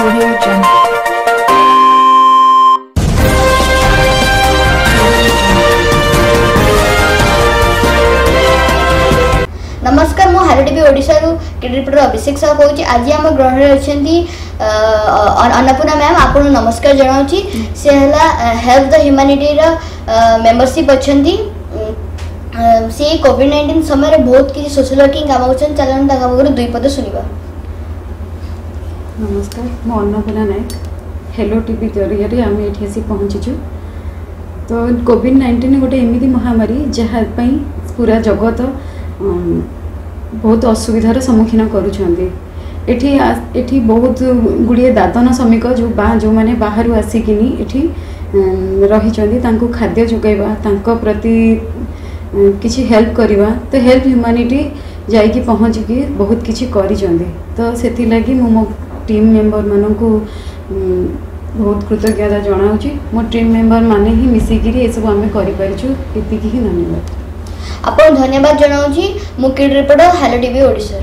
Audio Jungle. नमस्कार मु hello TV Odisha reporter अभिषेक साहू कहूँ। आज आम ग्रह अच्छा अन्नपूर्णा मैम आपको नमस्कार जनाऊँगी। से हेल्प द ह्यूमैनिटी मेंबरशिप अच्छा सी कोविड-19 समय बहुत किसी सोशल वर्किंग काम कर चलन दुई पद सुनिबा। नमस्कार मो अन्नपूर्णा नायक हेलो टीवी जरिए आम ये आसी पहुँचीचु। तो कोविड-19 गोटे एमती महामारी जहाँ पूरा जगत बहुत असुविधार सम्मुखीन करुँच। एठी बहुत गुड़िए दादन श्रमिक जो मैंने बाहर आसिकिनी एठी रही खाद्य जोगाइबा प्रति किसी हेल्प करवा। तो हेल्प ह्यूमैनिटी जाइकी पहुँचिकी बहुत किसी करिसेंती। तो से लगी मो टीम मेंबर मानू बहुत कृतज्ञता जनाऊँगी। मो टीम मेंबर माने ही मिसिकी ये सब आम करिपारिछु। एतिकी ही धन्यवाद। आपको धन्यवाद जनाऊँगी। मु kid reporter hello TV Odisha.